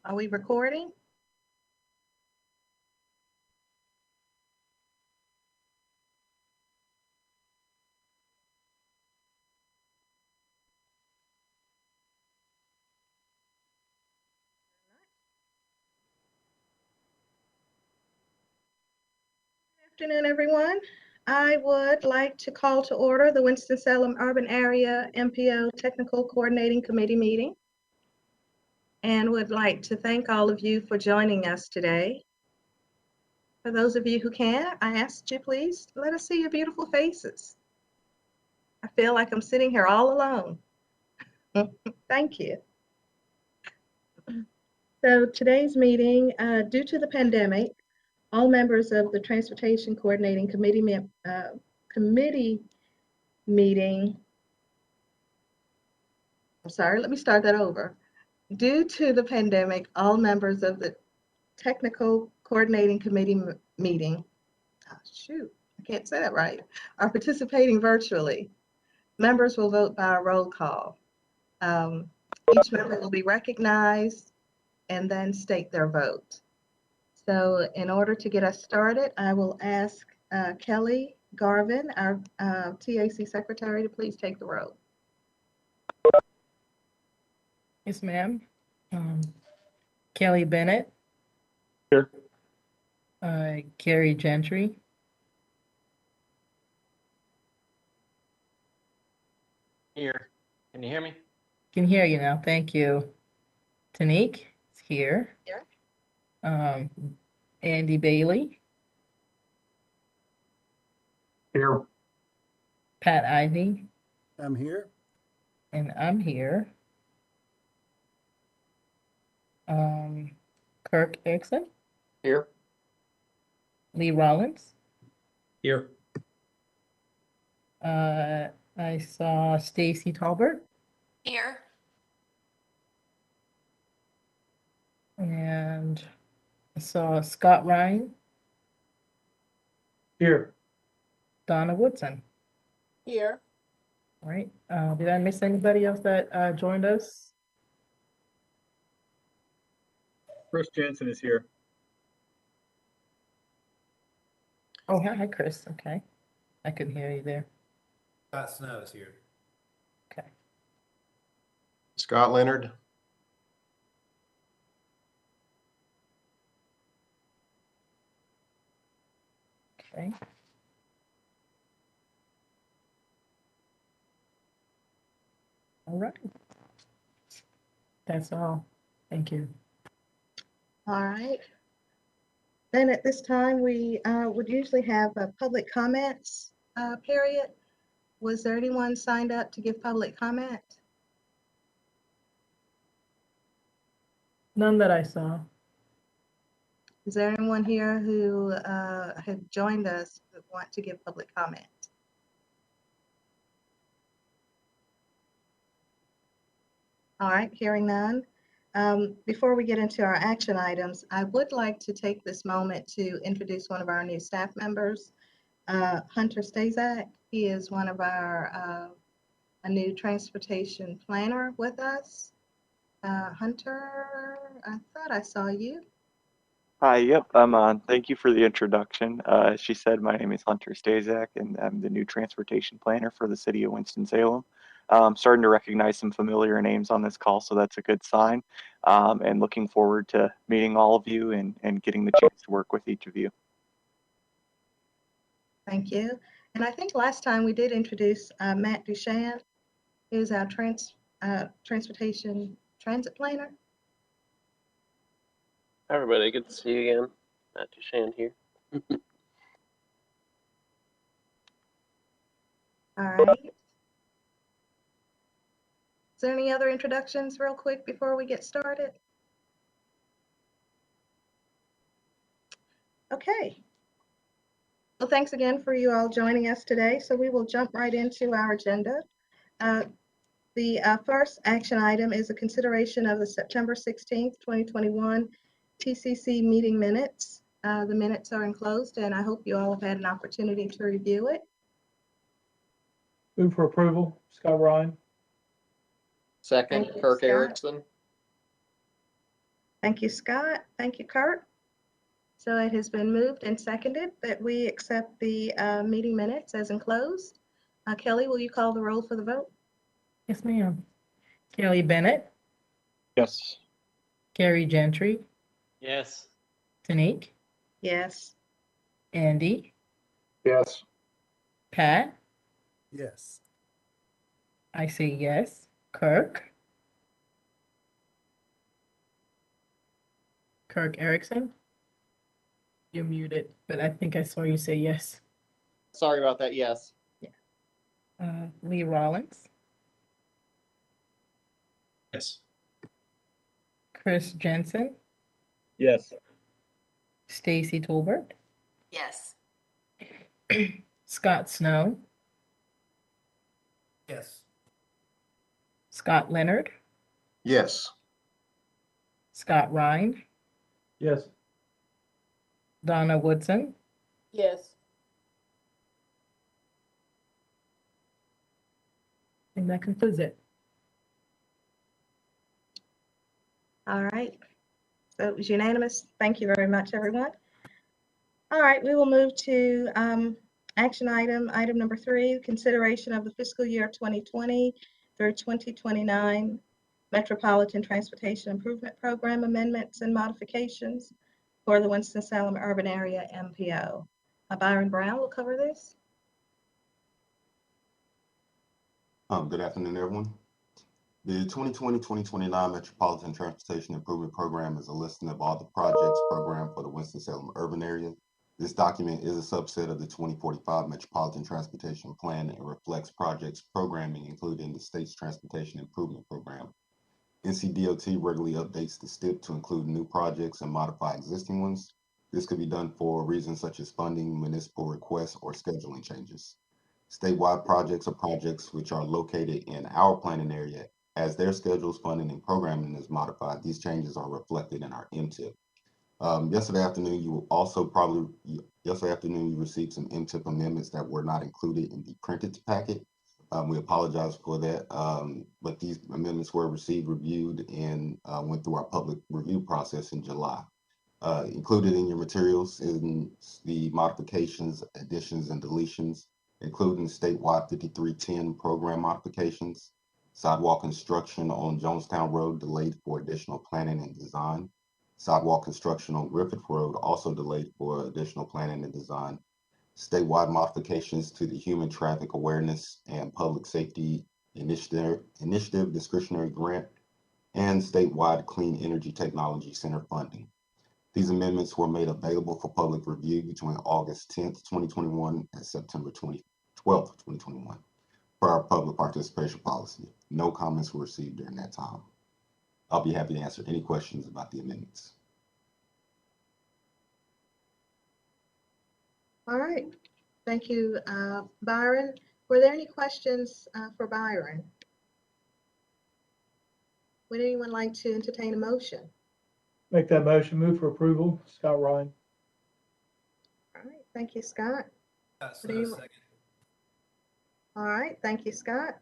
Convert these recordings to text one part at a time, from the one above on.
Are we recording? Good afternoon, everyone. I would like to call to order the Winston-Salem Urban Area MPO Technical Coordinating Committee meeting, and would like to thank all of you for joining us today. For those of you who can, I ask you please let us see your beautiful faces. I feel like I'm sitting here all alone. Thank you. So today's meeting, due to the pandemic, all members of the Transportation Coordinating Committee meeting, I'm sorry, let me start that over. Due to the pandemic, all members of the Technical Coordinating Committee meeting, I can't say that right, are participating virtually. Members will vote by a roll call. Each member will be recognized and then state their vote. So in order to get us started, I will ask Kelly Garvin, our TAC Secretary, to please take the roll. Yes, ma'am. Kelly Bennett. Here. Carrie Gentry. Here. Can you hear me? Can hear you now. Thank you. Tanique is here. Here. Andy Bailey. Here. Pat Ivy. I'm here. And I'm here. Kirk Erickson. Here. Lee Rollins. Here. I saw Stacy Talbert. Here. And I saw Scott Ryan. Here. Donna Woodson. Here. All right. Did I miss anybody else that joined us? Chris Jensen is here. Oh, hi, Chris. Okay. I couldn't hear you there. Scott Snow is here. Okay. Scott Leonard. Okay. All right. That's all. Thank you. All right. Then at this time, we would usually have a public comments period. Was there anyone signed up to give public comment? None that I saw. Is there anyone here who had joined us that want to give public comment? All right, hearing none. Before we get into our action items, I would like to take this moment to introduce one of our new staff members, Hunter Stazak. He is one of our a new transportation planner with us. Hunter, I thought I saw you. Hi, yep, I'm on. Thank you for the introduction. As she said, my name is Hunter Stazak, and I'm the new transportation planner for the city of Winston-Salem. Starting to recognize some familiar names on this call, so that's a good sign. And looking forward to meeting all of you and getting the chance to work with each of you. Thank you. And I think last time we did introduce Matt Duchan, who's our transportation transit planner. Hi everybody, good to see you again. Matt Duchan here. All right. Is there any other introductions real quick before we get started? Okay. Well, thanks again for you all joining us today. So we will jump right into our agenda. The first action item is a consideration of the September 16th, 2021 TCC meeting minutes. The minutes are enclosed, and I hope you all have had an opportunity to review it. Move for approval. Scott Ryan. Second, Thank you, Kirk Scott. Erickson. Thank you, Scott. Thank you, Kurt. So it has been moved and seconded that we accept the meeting minutes as enclosed. Kelly, will you call the roll for the vote? Yes, ma'am. Kelly Bennett, Yes. Carrie Gentry, Yes. Tanique, Yes. Andy, Yes. Pat, Yes. I say yes. Kirk Erickson, you're muted, but I think I saw you say yes. Sorry about that. Yes. Lee Rollins, Yes. Chris Jensen, Yes. Stacy Tolbert, Yes. Scott Snow, Yes. Scott Leonard, Yes. Scott Rhine, Yes. Donna Woodson, Yes. and that concludes it. All right. So it was unanimous. Thank you very much, everyone. All right, we will move to action item number 3, consideration of the fiscal year 2020 through 2029 Metropolitan Transportation Improvement Program amendments and modifications for the Winston-Salem Urban Area MPO. Byron Brown will cover this. Good afternoon, everyone. The 2020-2029 Metropolitan Transportation Improvement Program is a listing of all the projects programmed for the Winston-Salem urban area. This document is a subset of the 2045 Metropolitan Transportation Plan and reflects projects programming included in the state's Transportation Improvement Program. NCDOT regularly updates the STIP to include new projects and modify existing ones. This could be done for reasons such as funding, municipal requests, or scheduling changes. Statewide projects are projects which are located in our planning area. As their schedules, funding, and programming is modified, these changes are reflected in our MTIP. Yesterday afternoon, you received some MTIP amendments that were not included in the printed packet. We apologize for that, but these amendments were received, reviewed, and went through our public review process in July. Included in your materials is the modifications, additions, and deletions, including statewide 5310 program modifications, sidewalk construction on Jonestown Road delayed for additional planning and design, sidewalk construction on Griffith Road also delayed for additional planning and design, statewide modifications to the Human Traffic Awareness and Public Safety Initiative Discretionary Grant, and statewide Clean Energy Technology Center funding. These amendments were made available for public review between August 10th, 2021 and September 12th, 2021 for our public participation policy. No comments were received during that time. I'll be happy to answer any questions about the amendments. All right. Thank you, Byron. Were there any questions for Byron? Would anyone like to entertain a motion? Make that motion. Move for approval. Scott Ryan. All right. Thank you, Scott. Snow, second. All right. Thank you, Scott.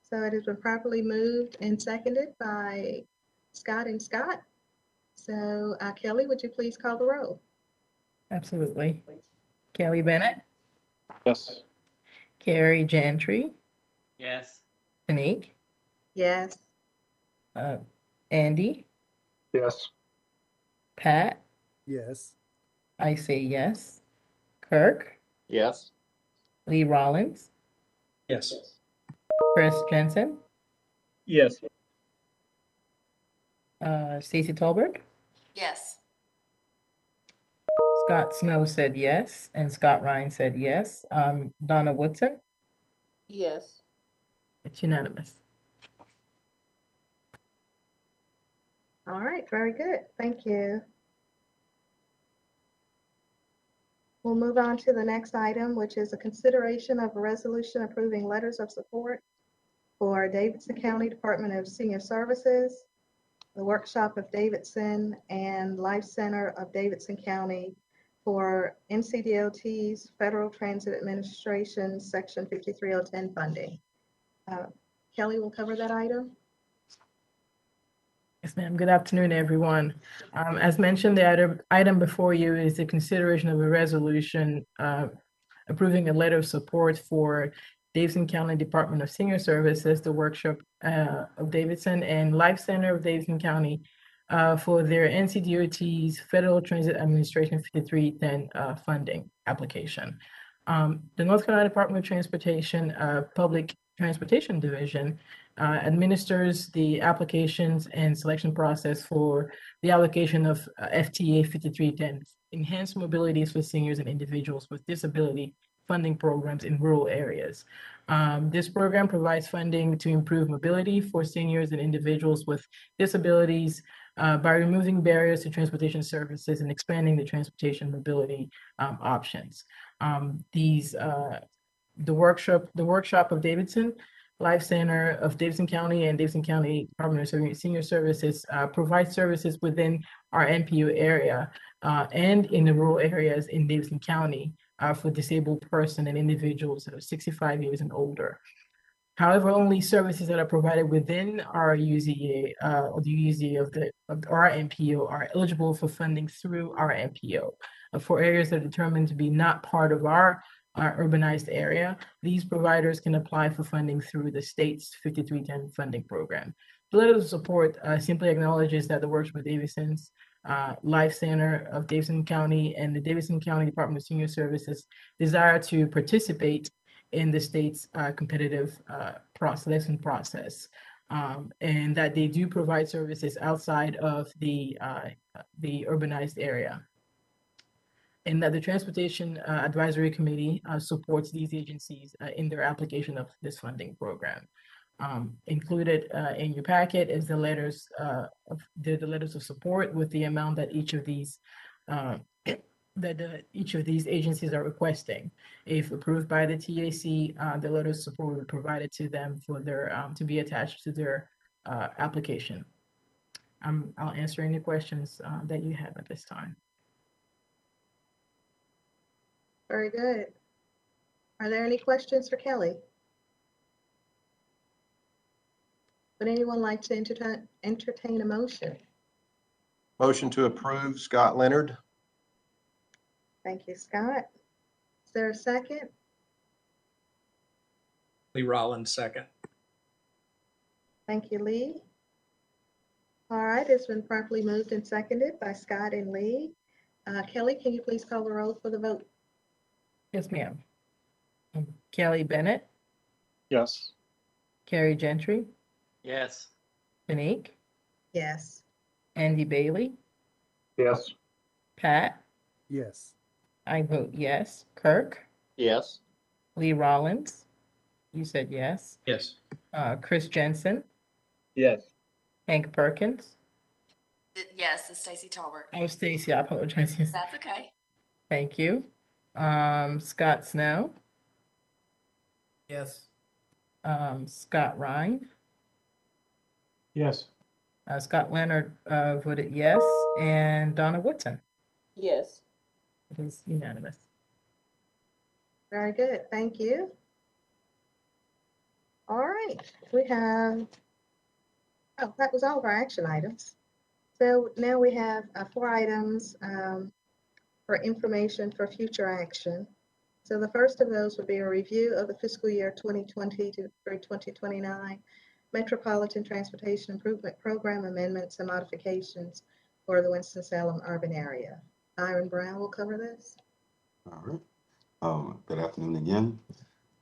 So it has been properly moved and seconded by Scott and Scott. So Kelly, would you please call the roll? Absolutely. Kelly Bennett, Yes. Carrie Gentry, Yes. Tanique, Yes. Andy, Yes. Pat, Yes. I say yes. Kirk, Yes. Lee Rollins, Yes. Chris Jensen, Yes. Stacy Tolbert, Yes. Scott Snow said yes, and Scott Ryan said yes. Donna Woodson, Yes. it's unanimous. All right. Very good. Thank you. We'll move on to the next item, which is a consideration of a resolution approving letters of support for Davidson County Department of Senior Services, the Workshop of Davidson, and Life Center of Davidson County for NCDOT's Federal Transit Administration Section 53010 funding. Kelly will cover that item. Yes, ma'am. Good afternoon, everyone. As mentioned, the item before you is the consideration of a resolution approving a letter of support for Davidson County Department of Senior Services, the workshop of Davidson, and Life Center of Davidson County for their NCDOT's Federal Transit Administration 5310 funding application. The North Carolina Department of Transportation Public Transportation Division administers the applications and selection process for the allocation of FTA 5310, Enhanced Mobilities for Seniors and Individuals with Disability funding programs in rural areas. This program provides funding to improve mobility for seniors and individuals with disabilities by removing barriers to transportation services and expanding the transportation mobility options. The workshop of Davidson, Life Center of Davidson County, and Davidson County Department of Senior Services provide services within our NPO area and in the rural areas in Davidson County for disabled person and individuals that are 65 years and older. However, only services that are provided within our UZA or the UZA of our NPO are eligible for funding through our NPO. For areas that are determined to be not part of our urbanized area, these providers can apply for funding through the state's 5310 funding program. The letter of support simply acknowledges that the works with Davidson's Life Center of Davidson County and the Davidson County Department of Senior Services desire to participate in the state's competitive selection process, and that they do provide services outside of the urbanized area. And that the Transportation Advisory Committee supports these agencies in their application of this funding program. Included in your packet is the letters of support with the amount that each of these agencies are requesting. If approved by the TAC, the letters of support will be provided to them for their to be attached to their application. I'll answer any questions that you have at this time. Very good. Are there any questions for Kelly? Would anyone like to entertain a motion? Motion to approve, Scott Leonard. Thank you, Scott. Is there a second? Lee Rollins, second. Thank you, Lee. All right, it's been properly moved and seconded by Scott and Lee. Kelly, can you please call the roll for the vote? Yes, ma'am. Kelly Bennett, Yes. Carrie Gentry, Yes. Fanique, Yes. Andy Bailey, Yes. Pat, Yes. I vote yes. Kirk, Yes. Lee Rollins, you said yes. Yes. Chris Jensen, Yes. Hank Perkins. Yes, it's Stacy Talbert. Oh, Stacy, I apologize. Yes. That's okay. Thank you. Scott Snell, Yes. Scott Ryan, Yes. Scott Leonard voted yes, and Donna Woodson. Yes. It is unanimous. Very good. Thank you. All right, we have, oh, that was all of our action items. So now we have 4 items for information for future action. So the first of those would be a review of the fiscal year 2020 through 2029 Metropolitan Transportation Improvement Program amendments and modifications for the Winston-Salem urban area. Byron Brown will cover this. All right. Good afternoon again.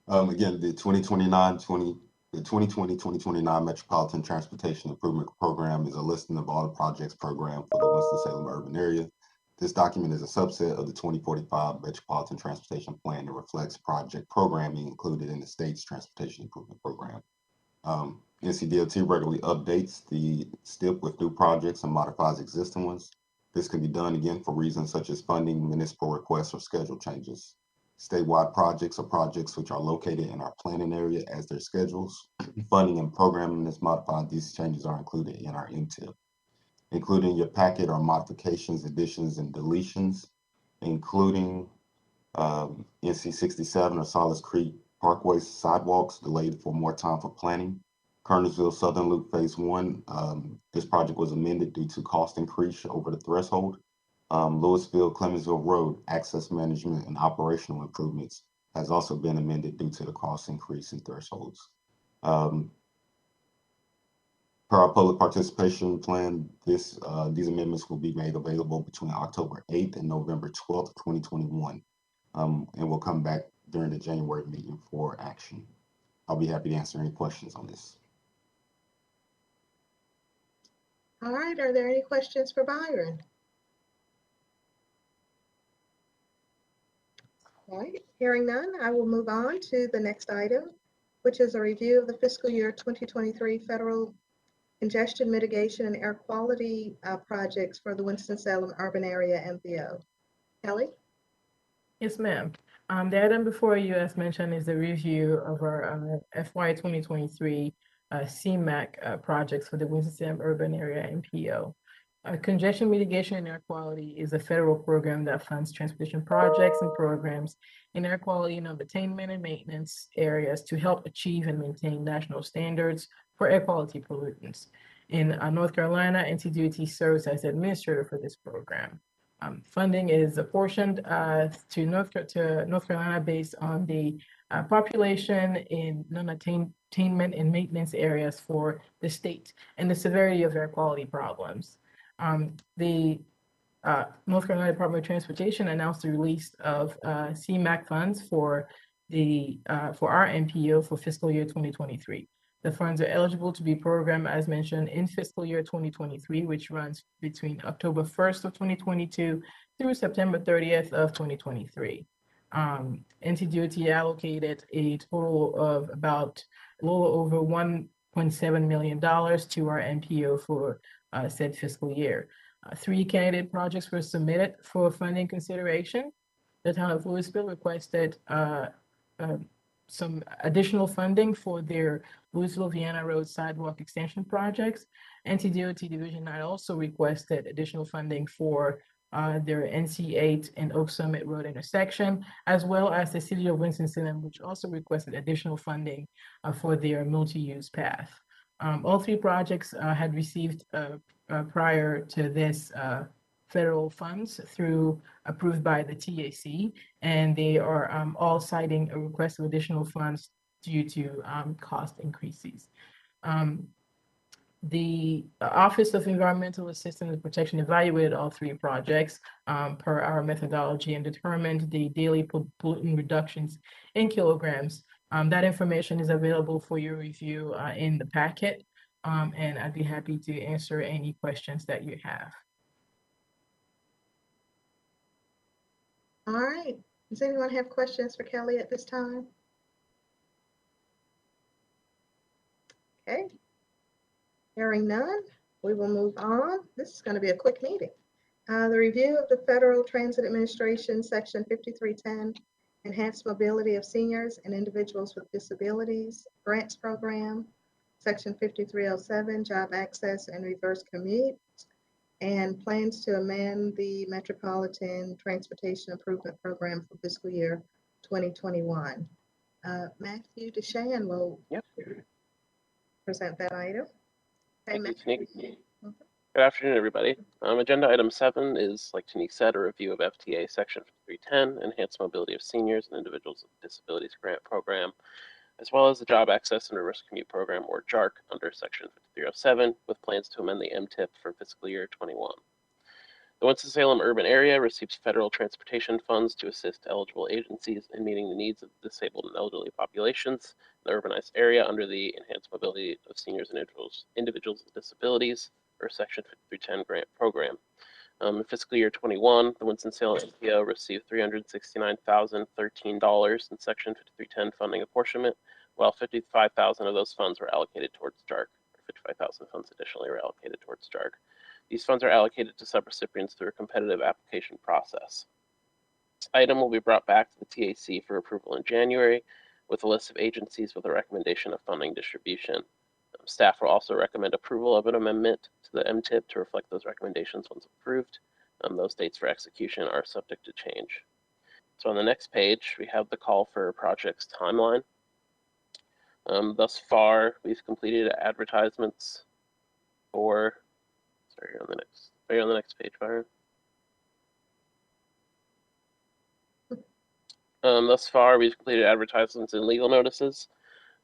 Again, the 2020-2029 Metropolitan Transportation Improvement Program is a listing of all the projects programmed for the Winston-Salem urban area. This document is a subset of the 2045 Metropolitan Transportation Plan that reflects project programming included in the state's Transportation Improvement Program. NCDOT regularly updates the STIP with new projects and modifies existing ones. This can be done again for reasons such as funding, municipal requests, or schedule changes. Statewide projects are projects which are located in our planning area as their schedules. Funding and programming is modified. These changes are included in our MTIP. Included in your packet are modifications, additions, and deletions, including NC 67 or Solace Creek Parkway sidewalks delayed for more time for planning. Kernersville Southern Loop Phase 1, this project was amended due to cost increase over the threshold. Louisville Clemensville Road access management and operational improvements has also been amended due to the cost increase in thresholds. Per our public participation plan, these amendments will be made available between October 8th and November 12th, 2021, and will come back during the January meeting for action. I'll be happy to answer any questions on this. All right, are there any questions for Byron? All right, hearing none, I will move on to the next item, which is a review of the fiscal year 2023 federal congestion mitigation and air quality projects for the Winston-Salem urban area MPO. Kelly? Yes, ma'am. The item before you, as mentioned, is the review of our FY 2023 CMAC projects for the Winston-Salem urban area MPO. Congestion mitigation and air quality is a federal program that funds transportation projects and programs in air quality and attainment and maintenance areas to help achieve and maintain national standards for air quality pollutants. In North Carolina, NCDOT serves as the administrator for this program. Funding is apportioned to North Carolina based on the population in non-attainment and maintenance areas for the state and the severity of air quality problems. The North Carolina Department of Transportation announced the release of CMAC funds for our MPO for fiscal year 2023. The funds are eligible to be programmed, as mentioned, in fiscal year 2023, which runs between October 1st of 2022 through September 30th of 2023. NCDOT allocated a total of about a little over $1.7 million to our MPO for said fiscal year. 3 candidate projects were submitted for funding consideration. The town of Louisville requested some additional funding for their Louisville-Vienna Road sidewalk extension projects. NCDOT Division 9 also requested additional funding for their NC8 and Oak Summit Road intersection, as well as the city of Winston-Salem, which also requested additional funding for their multi-use path. All 3 projects had received prior to this federal funds through approved by the TAC, and they are all citing a request of additional funds due to cost increases. The Office of Environmental Assistance and Protection evaluated all 3 projects per our methodology and determined the daily pollutant reductions in kilograms. That information is available for your review in the packet, and I'd be happy to answer any questions that you have. All right, does anyone have questions for Kelly at this time? Okay. Hearing none, we will move on. This is going to be a quick meeting. The review of the Federal Transit Administration Section 5310, Enhanced Mobility of Seniors and Individuals with Disabilities Grants Program, Section 5307, Job Access and Reverse Commute, and plans to amend the Metropolitan Transportation Improvement Program for fiscal year 2021. Matthew DeShan will present that item. Thank you, Tanique. Good afternoon, everybody. Agenda item 7 is, like Tanique said, a review of FTA Section 5310, Enhanced Mobility of Seniors and Individuals with Disabilities Grant Program, as well as the Job Access and Reverse Commute Program, or JARC, under Section 5307, with plans to amend the MTIP for fiscal year 21. The Winston-Salem urban area receives federal transportation funds to assist eligible agencies in meeting the needs of disabled and elderly populations in the urbanized area under the Enhanced Mobility of Seniors and Individuals with Disabilities, or Section 5310 grant program. In fiscal year 21, the Winston-Salem MPO received $369,013 in Section 5310 funding apportionment, while 55,000 of those funds were allocated towards JARC, or 55,000 funds additionally were allocated towards JARC. These funds are allocated to subrecipients through a competitive application process. This item will be brought back to the TAC for approval in January with a list of agencies with a recommendation of funding distribution. Staff will also recommend approval of an amendment to the MTIP to reflect those recommendations once approved. Those dates for execution are subject to change. So on the next page, we have the call for projects timeline. Thus far, we've completed advertisements for, sorry, you're on the next page, Byron. Thus far, we've completed advertisements and legal notices.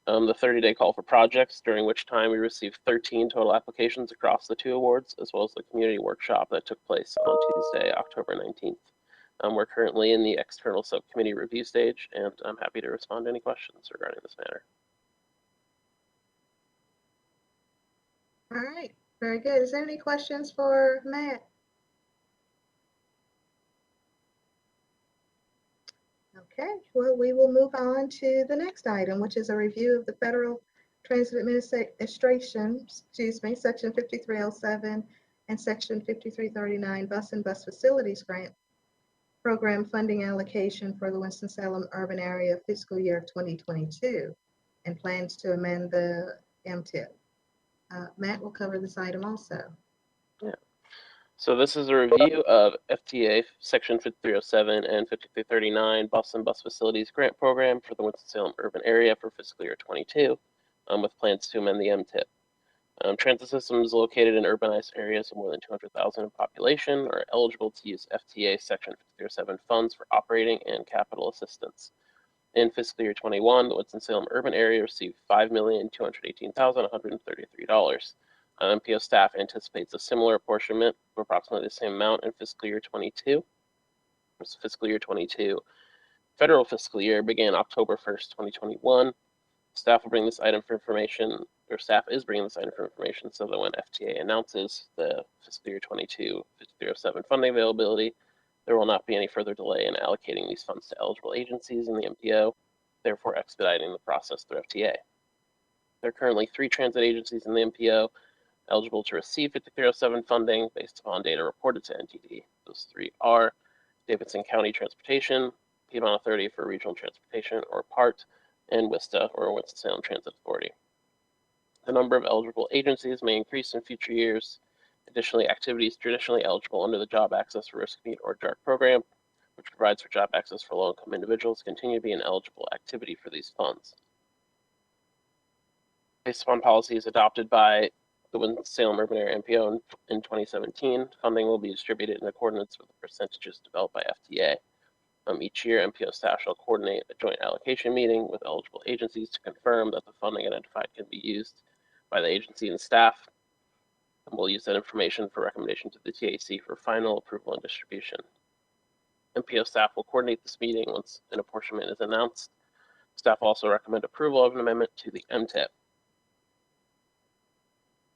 The 30-day call for projects, during which time we received 13 total applications across the 2 awards, as well as the community workshop that took place on Tuesday, October 19th. We're currently in the external subcommittee review stage, and I'm happy to respond to any questions regarding this matter. All right, very good. Is there any questions for Matt? Okay, well, we will move on to the next item, which is a review of the Federal Transit Administration, Section 5307 and Section 5339 Bus and Bus Facilities Grant Program funding allocation for the Winston-Salem urban area fiscal year 2022 and plans to amend the MTIP. Matt will cover this item also. Yeah. So this is a review of FTA Section 5307 and 5339 Bus and Bus Facilities Grant Program for the Winston-Salem urban area for fiscal year 22, with plans to amend the MTIP. Transit systems located in urbanized areas of more than 200,000 in population are eligible to use FTA Section 5307 funds for operating and capital assistance. In fiscal year 21, the Winston-Salem urban area received $5,218,133. MPO staff anticipates a similar apportionment of approximately the same amount in fiscal year 22. This fiscal year 22 federal fiscal year began October 1st, 2021. Staff will bring this item for information, or staff is bringing this item for information so that when FTA announces the fiscal year 22 5307 funding availability, there will not be any further delay in allocating these funds to eligible agencies in the MPO, therefore expediting the process through FTA. There are currently 3 transit agencies in the MPO eligible to receive 5307 funding based upon data reported to NTD. Those 3 are Davidson County Transportation, Piedmont Authority for Regional Transportation, or PART, and WISTA, or Winston-Salem Transit Authority. The number of eligible agencies may increase in future years. Additionally, activities traditionally eligible under the Job Access for Risk Meet or JARC program, which provides for job access for low-income individuals, continue to be an eligible activity for these funds. Based upon policies adopted by the Winston-Salem Urban Area MPO in 2017, funding will be distributed in accordance with the percentages developed by FTA. Each year, MPO staff shall coordinate a joint allocation meeting with eligible agencies to confirm that the funding identified can be used by the agency and staff. And we'll use that information for recommendation to the TAC for final approval and distribution. MPO staff will coordinate this meeting once an apportionment is announced. Staff will also recommend approval of an amendment to the MTIP.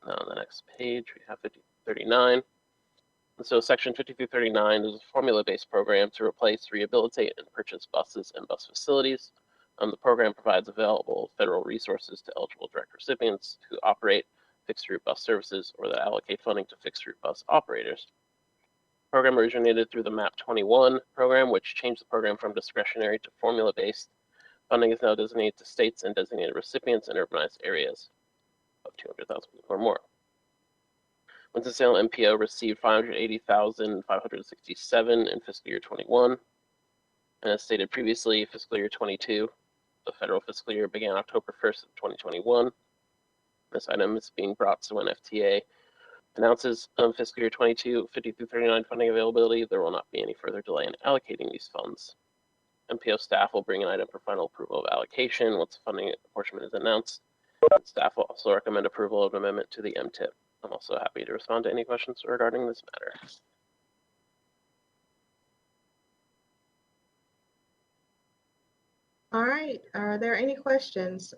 Now on the next page, we have 5339. And so Section 5339 is a formula-based program to replace, rehabilitate, and purchase buses and bus facilities. The program provides available federal resources to eligible direct recipients who operate fixed-route bus services or that allocate funding to fixed-route bus operators. The program originated through the MAP 21 program, which changed the program from discretionary to formula-based. Funding is now designated to states and designated recipients in urbanized areas of 200,000 people or more. Winston-Salem MPO received $580,567 in fiscal year 21. And as stated previously, fiscal year 22, the federal fiscal year began October 1st of 2021. This item is being brought so when FTA announces fiscal year 22 5339 funding availability, there will not be any further delay in allocating these funds. MPO staff will bring an item for final approval of allocation once funding apportionment is announced. Staff will also recommend approval of an amendment to the MTIP. I'm also happy to respond to any questions regarding this matter. All right, are there any questions?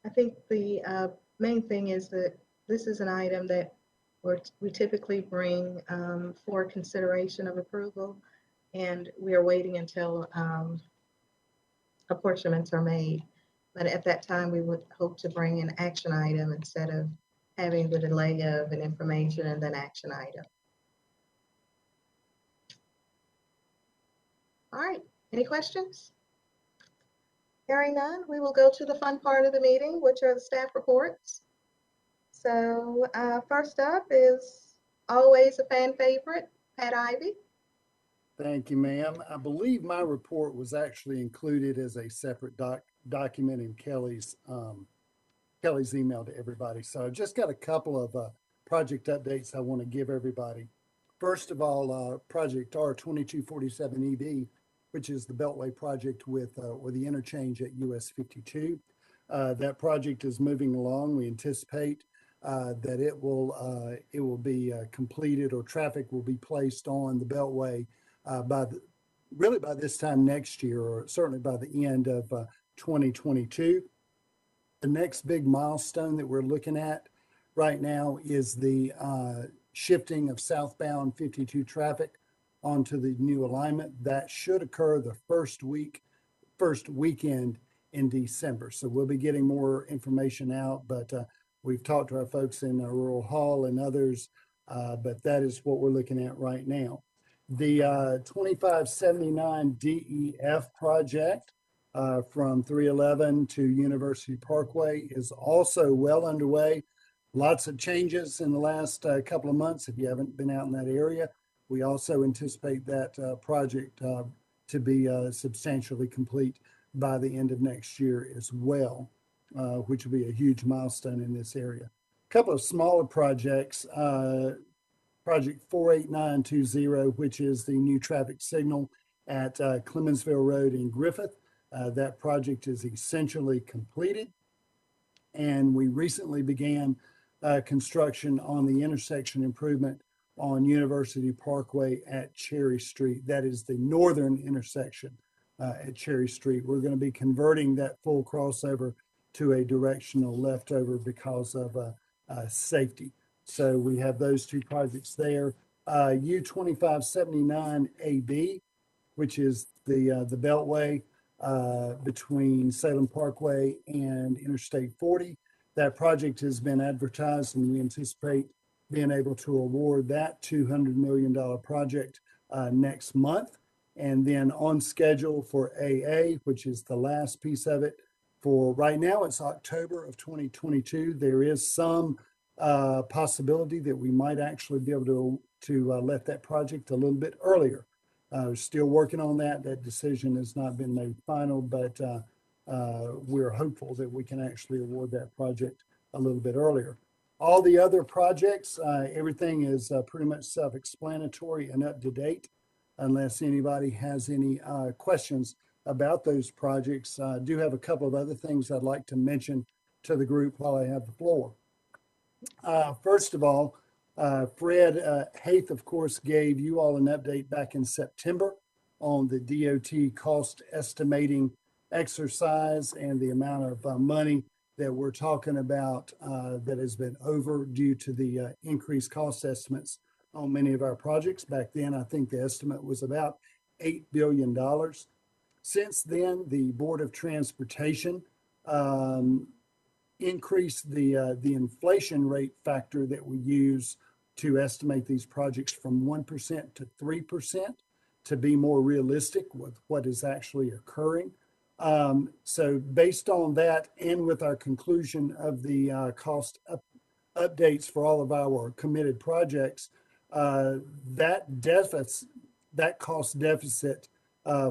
I think the main thing is that this is an item that we typically bring for consideration of approval, and we are waiting until apportionments are made. But at that time, we would hope to bring an action item instead of having the delay of an information and then action item. All right, any questions? Hearing none, we will go to the fun part of the meeting, which are the staff reports. So first up is always a fan favorite, Pat Ivy. Thank you, ma'am. I believe my report was actually included as a separate document in Kelly's email to everybody. So I've just got a couple of project updates I want to give everybody. First of all, Project R2247EB, which is the Beltway project with the interchange at US 52. That project is moving along. We anticipate that it will be completed, or traffic will be placed on the Beltway really by this time next year, or certainly by the end of 2022. The next big milestone that we're looking at right now is the shifting of southbound 52 traffic onto the new alignment. That should occur the first weekend in December. So we'll be getting more information out, but we've talked to our folks in Rural Hall and others, but that is what we're looking at right now. The 2579 DEF project from 311 to University Parkway is also well underway. Lots of changes in the last couple of months if you haven't been out in that area. We also anticipate that project to be substantially complete by the end of next year as well, which will be a huge milestone in this area. A couple of smaller projects. Project 48920, which is the new traffic signal at Clemensville Road in Griffith. That project is essentially completed. And we recently began construction on the intersection improvement on University Parkway at Cherry Street. That is the northern intersection at Cherry Street. We're going to be converting that full crossover to a directional leftover because of safety. So we have those two projects there. U2579AB, which is the Beltway between Salem Parkway and Interstate 40. That project has been advertised, and we anticipate being able to award that $200 million project next month. And then on schedule for AA, which is the last piece of it. For right now, it's October of 2022. There is some possibility that we might actually be able to let that project a little bit earlier. We're still working on that. That decision has not been made final, but we're hopeful that we can actually award that project a little bit earlier. All the other projects, everything is pretty much self-explanatory and up to date, unless anybody has any questions about those projects. I do have a couple of other things I'd like to mention to the group while I have the floor. First of all, Fred Haith, of course, gave you all an update back in September on the DOT cost estimating exercise and the amount of money that we're talking about that has been over due to the increased cost estimates on many of our projects. Back then, I think the estimate was about $8 billion. Since then, the Board of Transportation increased the inflation rate factor that we use to estimate these projects from 1% to 3% to be more realistic with what is actually occurring. So based on that, and with our conclusion of the cost updates for all of our committed projects, that cost deficit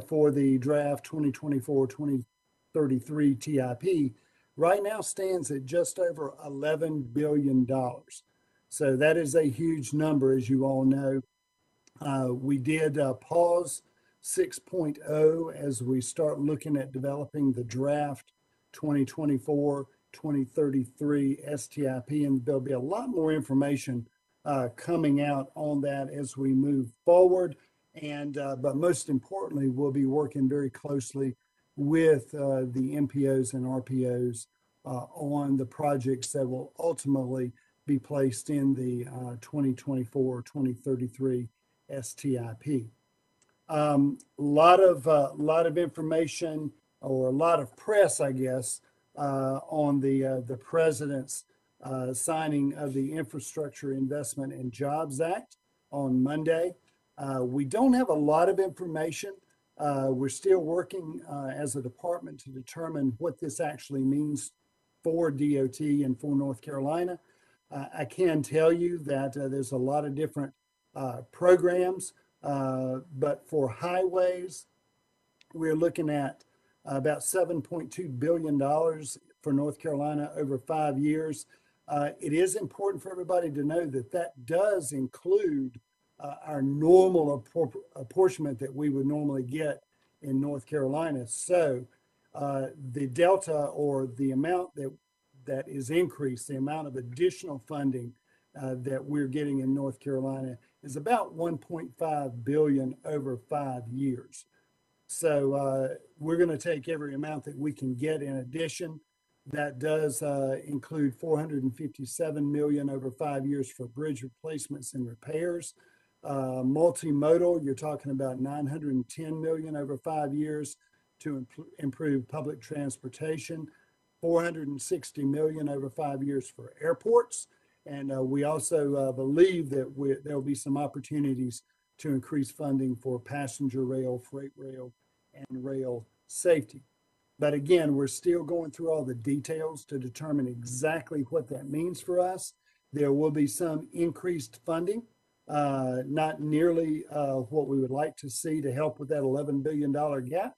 for the draft 2024-2033 TIP right now stands at just over $11 billion. So that is a huge number, as you all know. We did pause 6.0 as we start looking at developing the draft 2024-2033 STIP, and there'll be a lot more information coming out on that as we move forward. And but most importantly, we'll be working very closely with the MPOs and RPOs on the projects that will ultimately be placed in the 2024-2033 STIP. Lot of information, or a lot of press, I guess, on the president's signing of the Infrastructure Investment and Jobs Act on Monday. We don't have a lot of information. We're still working as a department to determine what this actually means for DOT and for North Carolina. I can tell you that there's a lot of different programs, but for highways, we're looking at about $7.2 billion for North Carolina over 5 years. It is important for everybody to know that that does include our normal apportionment that we would normally get in North Carolina. So the delta, or the amount that is increased, the amount of additional funding that we're getting in North Carolina is about $1.5 billion over 5 years. So we're going to take every amount that we can get in addition. That does include $457 million over 5 years for bridge replacements and repairs. Multimodal, you're talking about $910 million over 5 years to improve public transportation, $460 million over 5 years for airports. And we also believe that there will be some opportunities to increase funding for passenger rail, freight rail, and rail safety. But again, we're still going through all the details to determine exactly what that means for us. There will be some increased funding, not nearly what we would like to see to help with that $11 billion gap,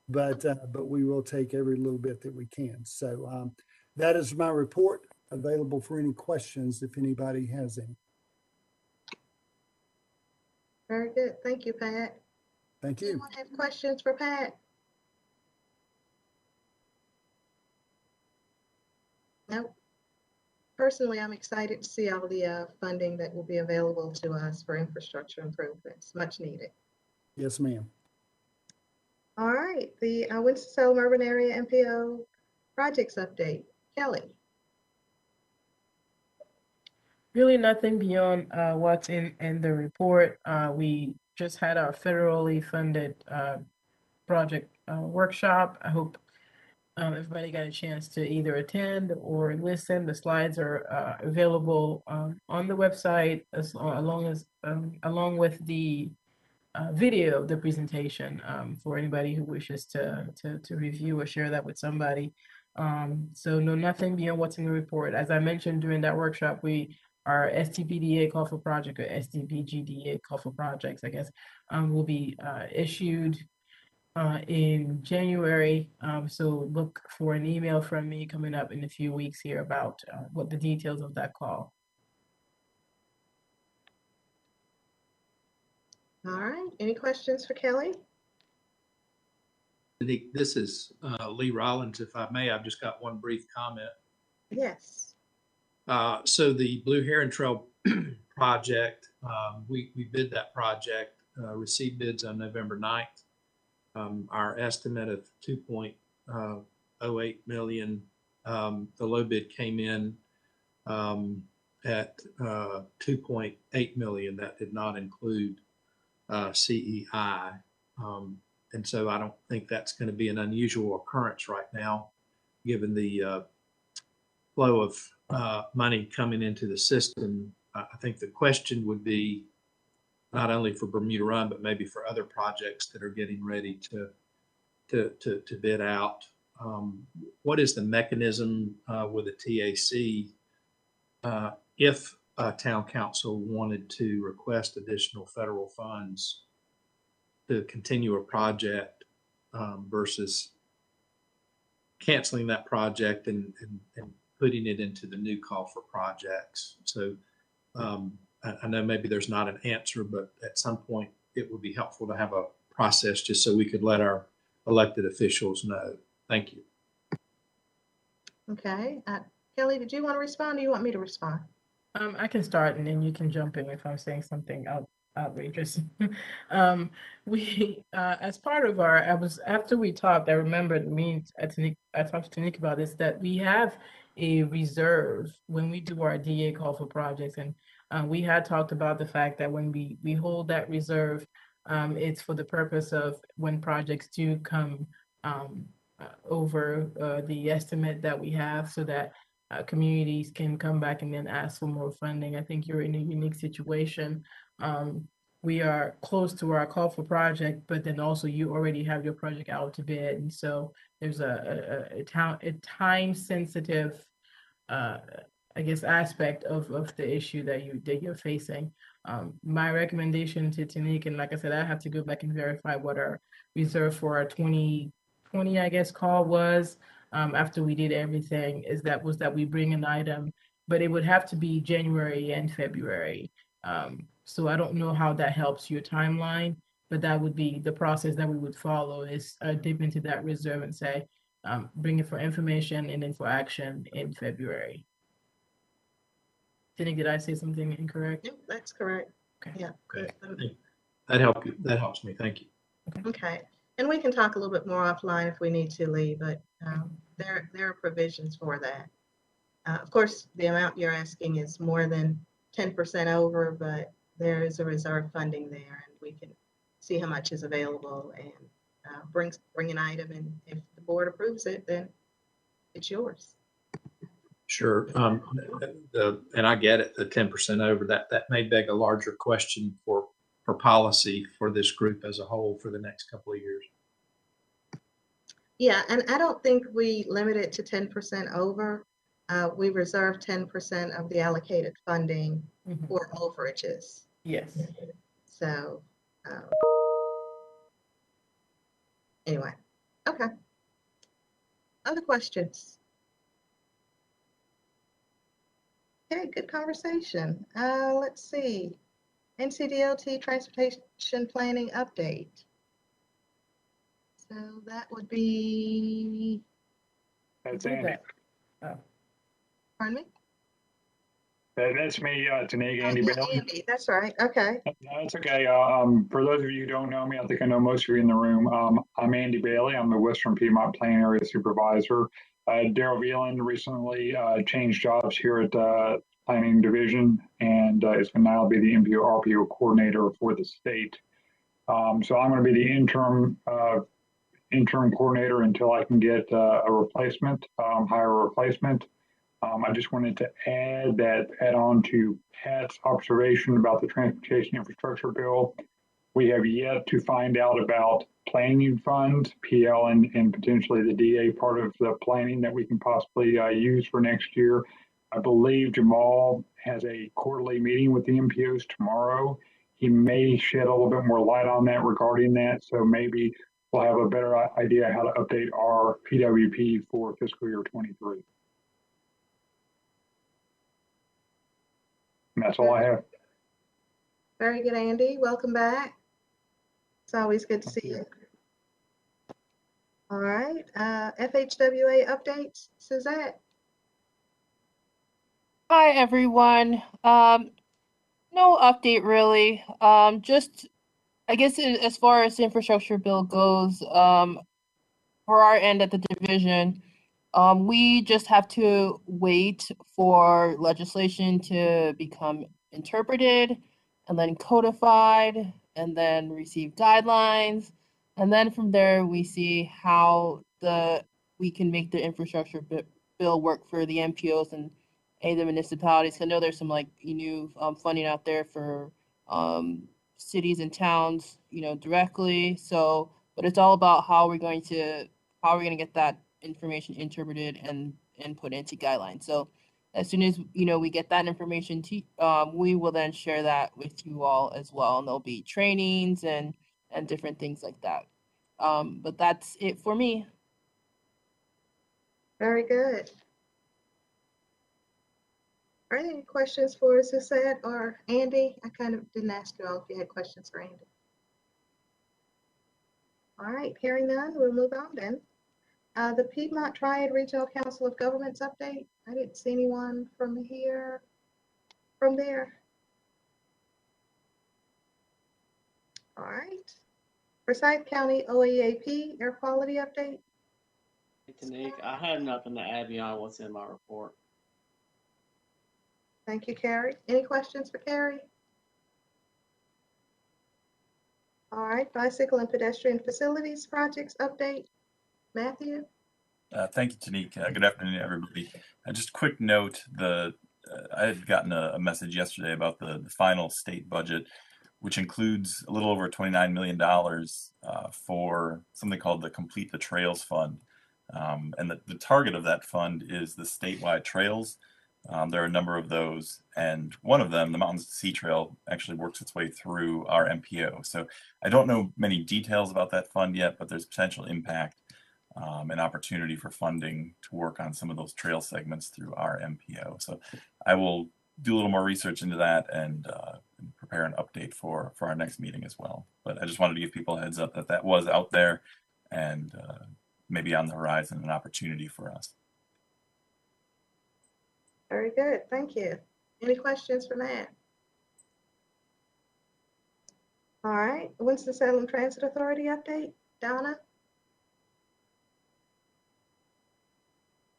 but we will take every little bit that we can. So that is my report, available for any questions if anybody has any. Very good. Thank you, Pat. Thank you. Anyone have questions for Pat? Nope. Personally, I'm excited to see all the funding that will be available to us for infrastructure improvements. Much needed. Yes, ma'am. All right, the Winston-Salem Urban Area MPO projects update. Kelly. Really nothing beyond what's in the report. We just had our federally funded project workshop. I hope everybody got a chance to either attend or listen. The slides are available on the website, along with the video of the presentation for anybody who wishes to review or share that with somebody. So no, nothing beyond what's in the report. As I mentioned during that workshop, our STPDA call for project, or STPGDA call for projects, I guess, will be issued in January. So look for an email from me coming up in a few weeks here about what the details of that call. All right, any questions for Kelly? This is Lee Rollins. If I may, I've just got one brief comment. Yes. So the Blue Heron Trail project, we bid that project, received bids on November 9th. Our estimate of 2.08 million, the low bid came in at 2.8 million. That did not include CEI. And so I don't think that's going to be an unusual occurrence right now, given the flow of money coming into the system. I think the question would be not only for Bermuda Run, but maybe for other projects that are getting ready to bid out. What is the mechanism with a TAC if town council wanted to request additional federal funds to continue a project versus canceling that project and putting it into the new call for projects? So I know maybe there's not an answer, but at some point it would be helpful to have a process just so we could let our elected officials know. Thank you. Okay. Kelly, did you want to respond, or do you want me to respond? I can start, and then you can jump in if I'm saying something outrageous. We, as part of after we talked, I remembered I talked to Nick about this, that we have a reserve when we do our DA call for projects. And we had talked about the fact that when we hold that reserve, it's for the purpose of when projects do come over the estimate that we have, so that communities can come back and then ask for more funding. I think you're in a unique situation. We are close to our call for project, but then also you already have your project out to bid. And so there's a time sensitive, I guess, aspect of the issue that you're facing. My recommendation to Nick, and like I said, I have to go back and verify what our reserve for our 2020, I guess, call was, after we did everything, was that we bring an item, but it would have to be January and February. So I don't know how that helps your timeline, but that would be the process that we would follow is dip into that reserve and say, bring it for information and then for action in February. Jenny, did I say something incorrect? Yep, that's correct. Okay. Yeah. Okay. good. That helps me. Thank you. Okay, and we can talk a little bit more offline if we need to, Lee, but there are provisions for that. Of course, the amount you're asking is more than 10% over, but there is a reserve funding there, and we can see how much is available and bring an item, and if the board approves it, then it's yours. Sure. And I get it, the 10% over that may beg a larger question for policy for this group as a whole for the next couple of years. Yeah, and I don't think we limit it to 10% over. We reserve 10% of the allocated funding for overages. Yes. So anyway, okay. Other questions? Okay, good conversation. Let's see. NCDOT transportation planning update. So that would be. That's Andy. Oh. Pardon me? That's me, Tanig, Andy Yeah, Bailey. Andy, that's right. Okay. No, that's okay. For those of you who don't know me, I think I know most of you in the room. I'm Andy Bailey. I'm the Western Piedmont Planning Area Supervisor. Daryl Veland recently changed jobs here at Planning Division and is going to now be the MPO RPO coordinator for the state. So I'm going to be the interim coordinator until I can get a replacement, hire a replacement. I just wanted to add on to Pat's observation about the transportation infrastructure bill. We have yet to find out about planning funds, PL, and potentially the DA part of the planning that we can possibly use for next year. I believe Jamal has a quarterly meeting with the MPOs tomorrow. He may shed a little bit more light on that regarding that. So maybe we'll have a better idea how to update our PWP for fiscal year 23. And that's all I have. Very good, Andy. Welcome back. It's always good to see you. All right. FHWA updates, Suzette. Hi, everyone. No update really. Just, I guess as far as the infrastructure bill goes, for our end at the division, we just have to wait for legislation to become interpreted and then codified and then receive guidelines. And then from there, we see how we can make the infrastructure bill work for the MPOs and the municipalities. I know there's some new funding out there for cities and towns, directly. So, but it's all about how we're going to get that information interpreted and put into guidelines. So as soon as we get that information, we will then share that with you all as well, and there'll be trainings and different things like that. But that's it for me. Very good. Are there any questions for Suzette or Andy? I kind of didn't ask you all if you had questions for Andy. All right, hearing none, we'll move on then. The Piedmont Triad Regional Council of Governments update. I didn't see anyone from there. All right. Forsyth County OEAP air quality update. Hey, Tanik, I have nothing to add beyond what's in my report. Thank you, Carrie. Any questions for Carrie? All right, bicycle and pedestrian facilities projects update. Matthew? Thank you, Tanik. Good afternoon, everybody. Just a quick note, I had gotten a message yesterday about the final state budget, which includes a little over $29 million for something called the Complete the Trails Fund. And the target of that fund is the statewide trails. There are a number of those, and one of them, the Mountains to Sea Trail, actually works its way through our MPO. So I don't know many details about that fund yet, but there's potential impact. an opportunity for funding to work on some of those trail segments through our MPO. So I will do a little more research into that and prepare an update for our next meeting as well. But I just wanted to give people a heads up that that was out there and maybe on the horizon, an opportunity for us. Very good, thank you. Any questions for Matt? All right, Winston-Salem Transit Authority update, Donna?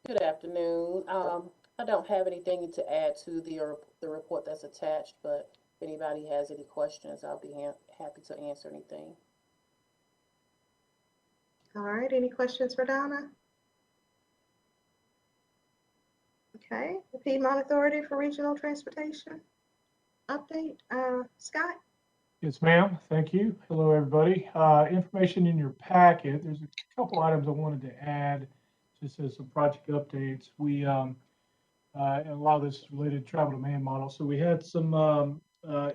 Good afternoon. I don't have anything to add to the report that's attached, but if anybody has any questions, I'll be happy to answer anything. All right, any questions for Donna? Okay, the Piedmont Authority for Regional Transportation update, Scott? Yes, ma'am. Thank you. Hello, everybody. Information in your packet. There's a couple items I wanted to add just as some project updates. We, and a lot of this is related to travel demand model. So we had some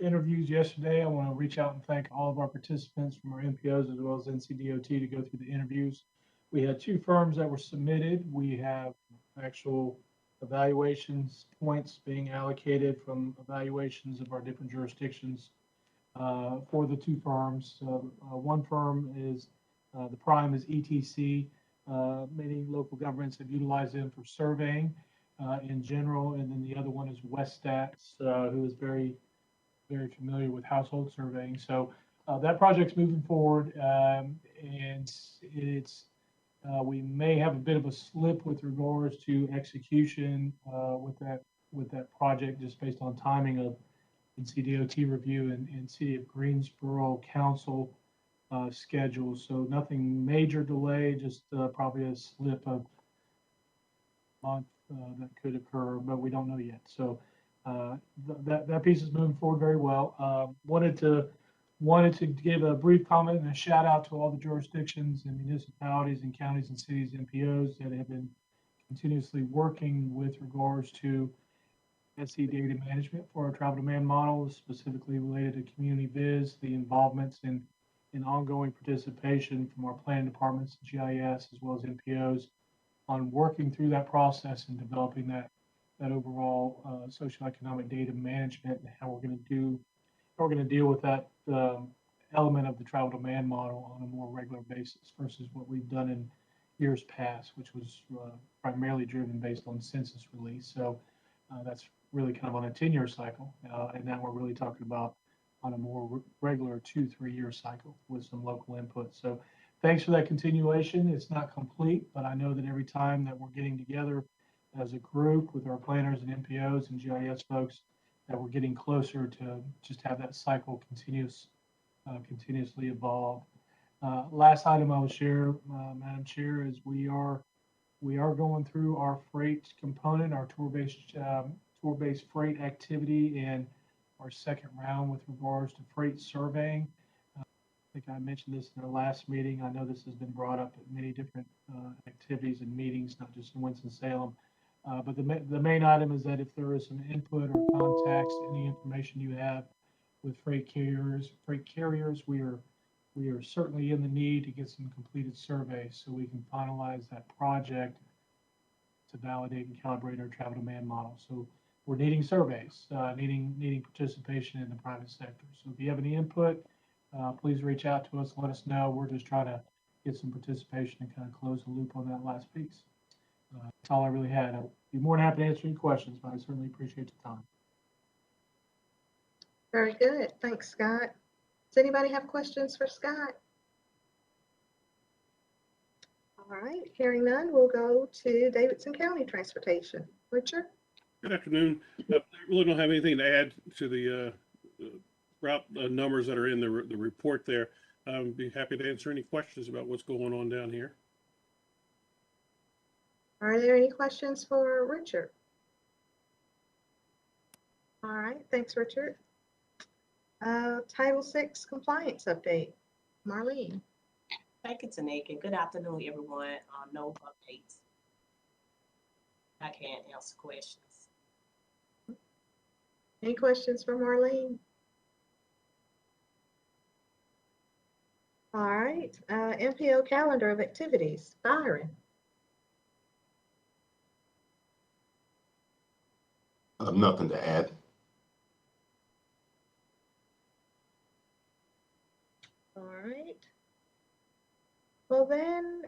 interviews yesterday. I want to reach out and thank all of our participants from our MPOs as well as NCDOT to go through the interviews. We had 2 firms that were submitted. We have actual evaluations points being allocated from evaluations of our different jurisdictions for the 2 firms. One firm is the prime is ETC. Many local governments have utilized them for surveying in general, and then the other one is Weststats, who is very familiar with household surveying. So that project's moving forward, and it's we may have a bit of a slip with regards to execution with that project, just based on timing of NCDOT review and City of Greensboro Council schedule. So nothing major delay, just probably a slip of a month that could occur, but we don't know yet. So that piece is moving forward very well. Wanted to give a brief comment and a shout out to all the jurisdictions and municipalities and counties and cities MPOs that have been continuously working with regards to SE data management for our travel demand models, specifically related to community viz, the involvements in ongoing participation from our planning departments, GIS, as well as MPOs, on working through that process and developing that overall socioeconomic data management and how we're going to deal with that element of the travel demand model on a more regular basis versus what we've done in years past, which was primarily driven based on census release. So that's really kind of on a 10-year cycle, and now we're really talking about on a more regular 2-3 year cycle with some local input. So thanks for that continuation. It's not complete, but I know that every time that we're getting together as a group with our planners and MPOs and GIS folks, that we're getting closer to just have that cycle continuously evolve. Last item I will share, Madam Chair, is we are going through our freight component, our tour-based freight activity, and our second round with regards to freight surveying. I think I mentioned this in our last meeting. I know this has been brought up at many different activities and meetings, not just in Winston-Salem. But the main item is that if there is some input or contacts, any information you have with freight carriers, we are certainly in the need to get some completed surveys so we can finalize that project to validate and calibrate our travel demand model. So we're needing surveys, needing participation in the private sector. So if you have any input, please reach out to us, let us know. We're just trying to get some participation and kind of close the loop on that last piece. That's all I really had. I'd be more than happy to answer any questions, but I certainly appreciate the time. Very good. Thanks, Scott. Does anybody have questions for Scott? All right, hearing none, we'll go to Davidson County Transportation. Richard? Good afternoon. I really don't have anything to add to the route numbers that are in the report there. Be happy to answer any questions about what's going on down here. Are there any questions for Richard? All right, thanks, Richard. Title VI compliance update. Marlene. Thank you, Tanika, and good afternoon, everyone. No updates. I can't answer questions. Any questions for Marlene? All right, MPO calendar of activities. Byron. Nothing to add. All right. Well then,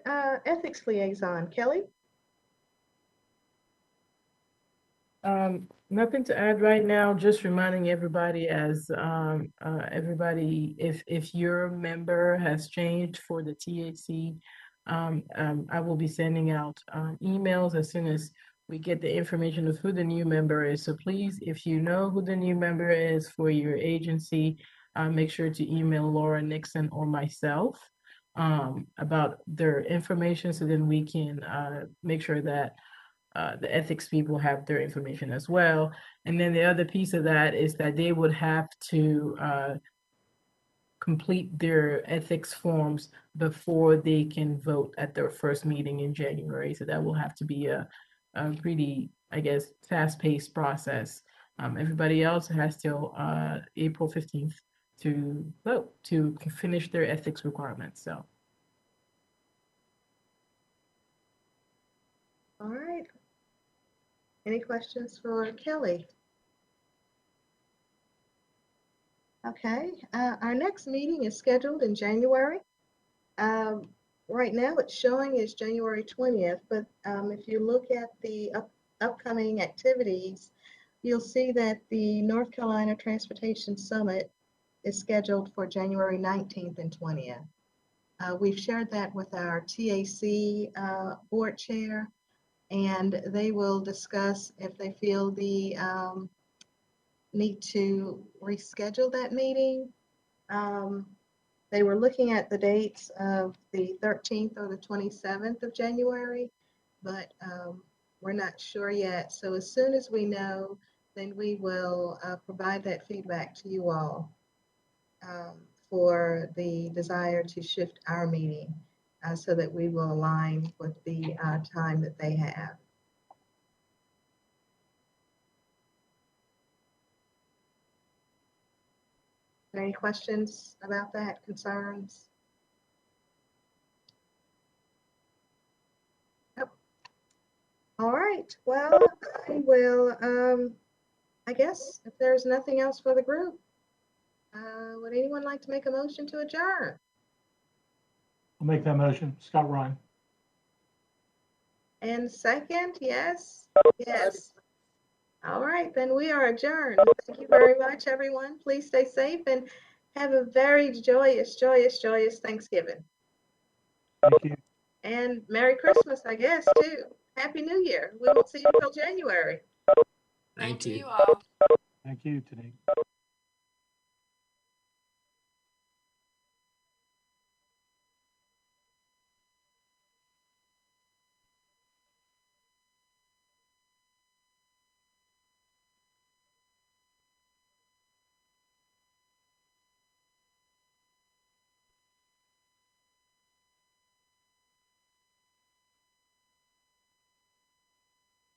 ethics liaison, Kelly? Nothing to add right now, just reminding everybody as everybody, if your member has changed for the THC, I will be sending out emails as soon as we get the information of who the new member is. So please, if you know who the new member is for your agency, make sure to email Laura Nixon or myself about their information, so then we can make sure that the ethics people have their information as well. And then the other piece of that is that they would have to complete their ethics forms before they can vote at their first meeting in January. So that will have to be a pretty, I guess, fast-paced process. Everybody else has till April 15th to vote, to finish their ethics requirements. So. All right. Any questions for Kelly? Okay, our next meeting is scheduled in January. Right now it's showing is January 20th, but if you look at the upcoming activities, you'll see that the North Carolina Transportation Summit is scheduled for January 19th and 20th. We've shared that with our TAC board chair, and they will discuss if they feel the need to reschedule that meeting. They were looking at the dates of the 13th or the 27th of January, but we're not sure yet. So as soon as we know, then we will provide that feedback to you all for the desire to shift our meeting so that we will align with the time that they have. Any questions about that, concerns? Yep. All right, well, I will, I guess if there's nothing else for the group, would anyone like to make a motion to adjourn? I'll make that motion. Scott Ryan. And second, yes? Yes. All right, then we are adjourned. Thank you very much, everyone. Please stay safe and have a very joyous Thanksgiving. Thank you. And Merry Christmas, I guess, too. Happy New Year. We won't see you until January. Thank you. Thank you, Tanique.